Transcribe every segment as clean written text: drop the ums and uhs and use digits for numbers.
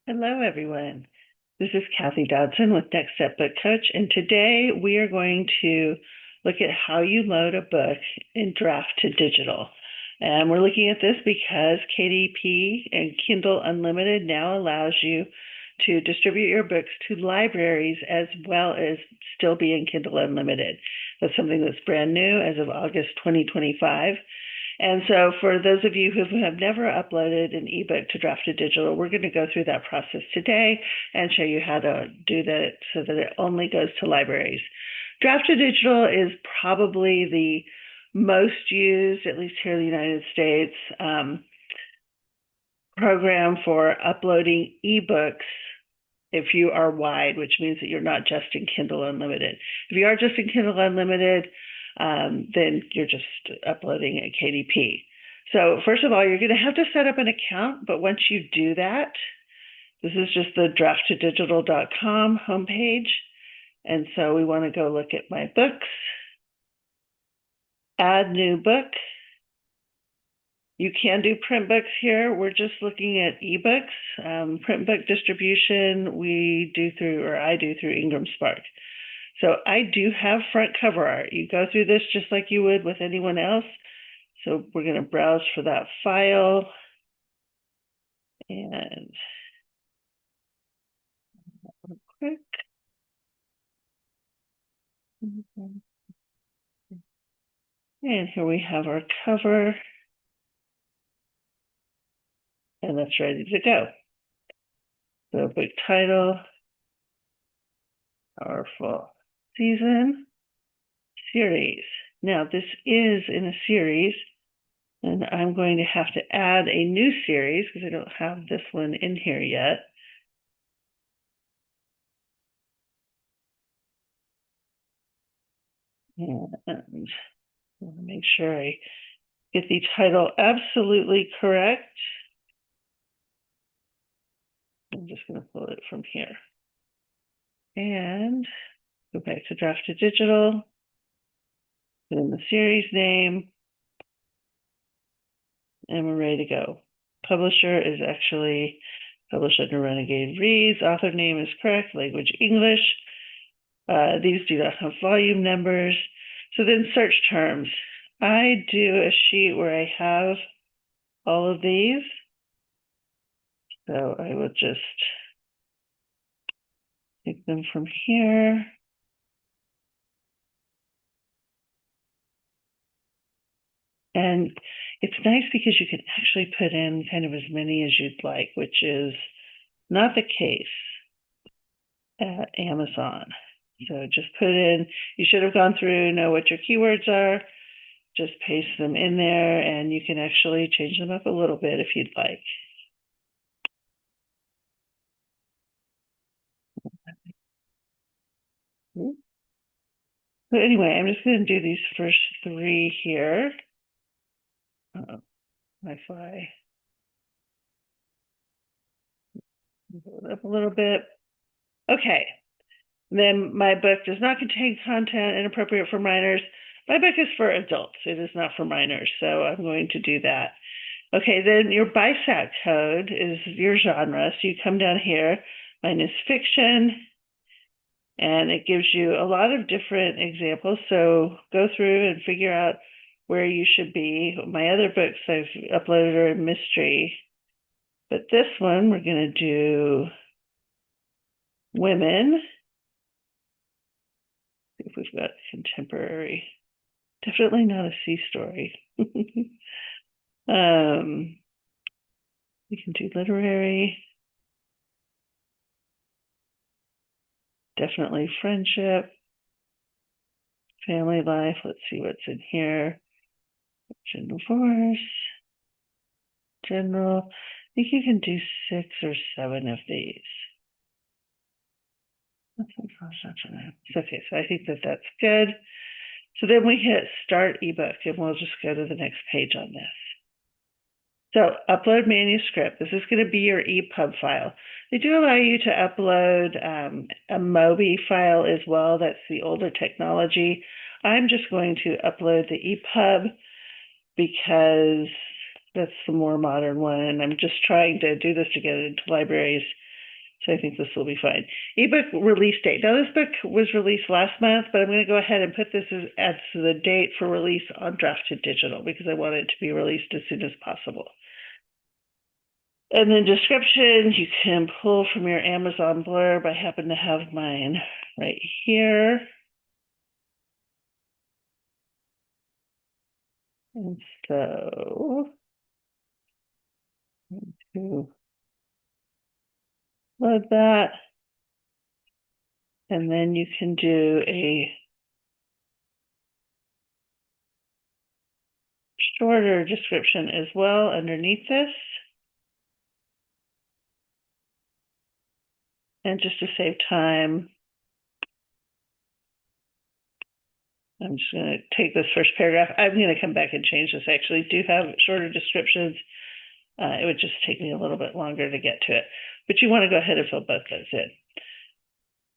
Hello, everyone. This is Kathy Dodson with Next Step Book Coach, and today we are going to look at how you load a book in Draft2Digital. And we're looking at this because KDP and Kindle Unlimited now allows you to distribute your books to libraries as well as still be in Kindle Unlimited. That's something that's brand new as of August 2025. And so for those of you who have never uploaded an ebook to Draft2Digital, we're going to go through that process today and show you how to do that so that it only goes to libraries. Draft2Digital is probably the most used, at least here in the United States, program for uploading ebooks if you are wide, which means that you're not just in Kindle Unlimited. If you are just in Kindle Unlimited, then you're just uploading a KDP. So first of all, you're going to have to set up an account, but once you do that, this is just the draft2digital.com homepage. And so we want to go look at my books, add new book. You can do print books here. We're just looking at ebooks. Print book distribution I do through Ingram Spark. So I do have front cover art. You go through this just like you would with anyone else. So we're going to browse for that file. And quick. And here we have our cover. And that's ready to go. So book title, Powerful Season, Series. Now this is in a series, and I'm going to have to add a new series because I don't have this one in here yet. And I want to make sure I get the title absolutely correct. I'm just going to pull it from here. And go back to Draft2Digital, put in the series name, and we're ready to go. Publisher is actually published under Renegade Reads. Author name is correct, language English. These do not have volume numbers. So then search terms. I do a sheet where I have all of these. So I will just take them from here. And it's nice because you can actually put in kind of as many as you'd like, which is not the case at Amazon. So just put in, you should have gone through, know what your keywords are, just paste them in there, and you can actually change them up a little bit if you'd like. So anyway, I'm just going to do these first three here. My fly. Pull it up a little bit. Okay. Then my book does not contain content inappropriate for minors. My book is for adults. It is not for minors. So I'm going to do that. Okay, then your BISAC code is your genre. So you come down here. Mine is fiction. And it gives you a lot of different examples. So go through and figure out where you should be. My other books I've uploaded are in mystery. But this one, we're going to do women. See if we've got contemporary. Definitely not a C story. We can do literary. Definitely friendship. Family life. Let's see what's in here. Divorce. General. I think you can do 6 or 7 of these. Okay, so I think that's good. So then we hit start ebook, and we'll just go to the next page on this. So upload manuscript. This is going to be your EPUB file. They do allow you to upload a MOBI file as well. That's the older technology. I'm just going to upload the EPUB because that's the more modern one. And I'm just trying to do this to get it into libraries So I think this will be fine. Ebook release date. Now this book was released last month, but I'm going to go ahead and put this as the date for release on Draft2Digital because I want it to be released as soon as possible. And then descriptions, you can pull from your Amazon blurb. I happen to have mine right here. And so I'm going to load that. And then you can do a shorter description as well underneath this. And just to save time, I'm just going to take this first paragraph. I'm going to come back and change this. I actually do have shorter descriptions. It would just take me a little bit longer to get to it. But you want to go ahead and fill both those in.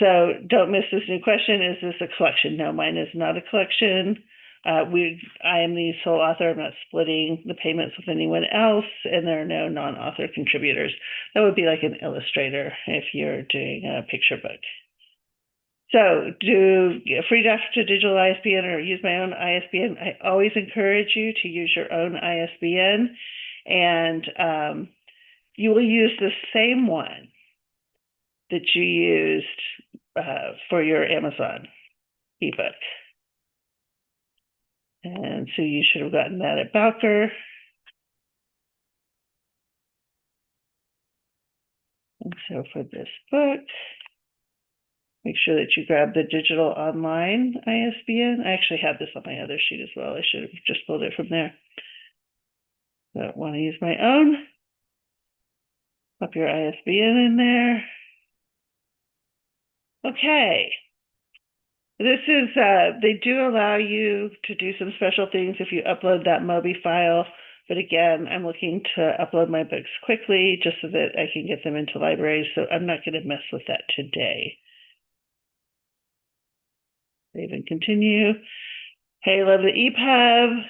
So don't miss this new question. Is this a collection? No, mine is not a collection. I am the sole author. I'm not splitting the payments with anyone else, and there are no non-author contributors. That would be like an illustrator if you're doing a picture book. So do a free Draft2Digital ISBN or use my own ISBN. I always encourage you to use your own ISBN, and you will use the same one that you used for your Amazon ebook. And so you should have gotten that at Bowker. And so for this book, make sure that you grab the digital online ISBN. I actually have this on my other sheet as well. I should have just pulled it from there. So I want to use my own. Pop your ISBN in there. Okay. This is, they do allow you to do some special things if you upload that Mobi file. But again, I'm looking to upload my books quickly just so that I can get them into libraries. So I'm not going to mess with that today. Save and continue. Hey, love the EPUB.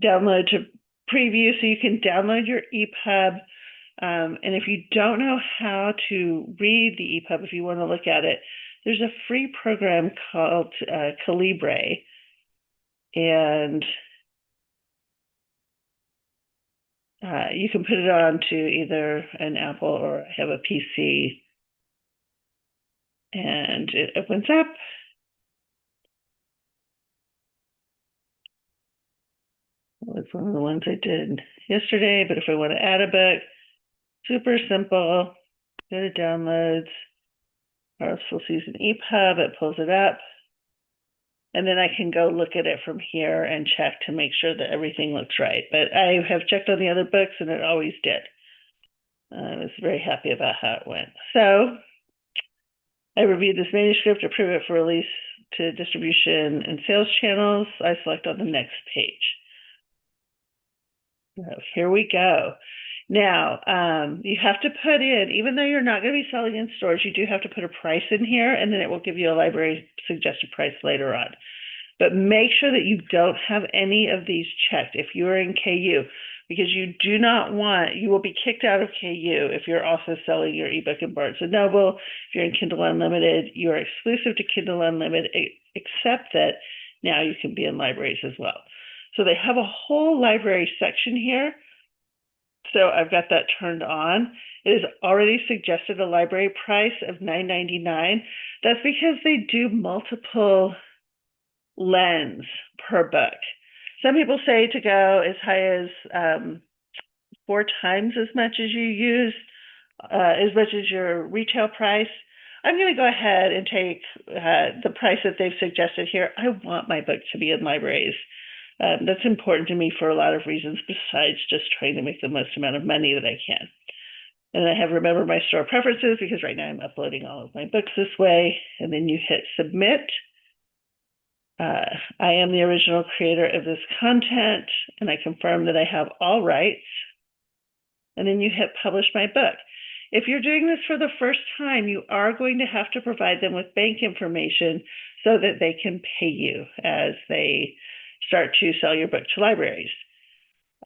Download to preview, so you can download your EPUB. And if you don't know how to read the EPUB, if you want to look at it, there's a free program called Calibre. And you can put it on to either an Apple or have a PC. And it opens up. It's one of the ones I did yesterday, but if I want to add a book, super simple. Go to downloads, Harvestful Season EPUB, it pulls it up. And then I can go look at it from here and check to make sure that everything looks right. But I have checked on the other books and it always did. I was very happy about how it went. So I reviewed this manuscript, approve it for release to distribution and sales channels. I select on the next page. So here we go. Now, you have to put in, even though you're not going to be selling in stores, you do have to put a price in here, and then it will give you a library suggested price later on. But make sure that you don't have any of these checked if you are in KU, because you do not want, you will be kicked out of KU if you're also selling your ebook in Barnes & Noble. If you're in Kindle Unlimited, you are exclusive to Kindle Unlimited, except that now you can be in libraries as well. So they have a whole library section here. So I've got that turned on. It is already suggested a library price of $9.99. That's because they do multiple lens per book. Some people say to go as high as 4 times as much as you use, as much as your retail price. I'm going to go ahead and take the price that they've suggested here. I want my book to be in libraries. That's important to me for a lot of reasons besides just trying to make the most amount of money that I can. And I have remembered my store preferences because right now I'm uploading all of my books this way. And then you hit submit. I am the original creator of this content, and I confirm that I have all rights. And then you hit publish my book. If you're doing this for the first time, you are going to have to provide them with bank information so that they can pay you as they start to sell your book to libraries.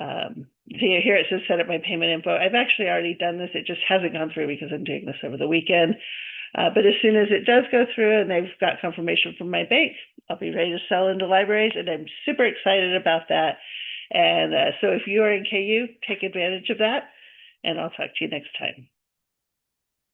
See, here it says set up my payment info. I've actually already done this. It just hasn't gone through because I'm doing this over the weekend. But as soon as it does go through and they've got confirmation from my bank, I'll be ready to sell into libraries, and I'm super excited about that. And so if you are in KU, take advantage of that, and I'll talk to you next time.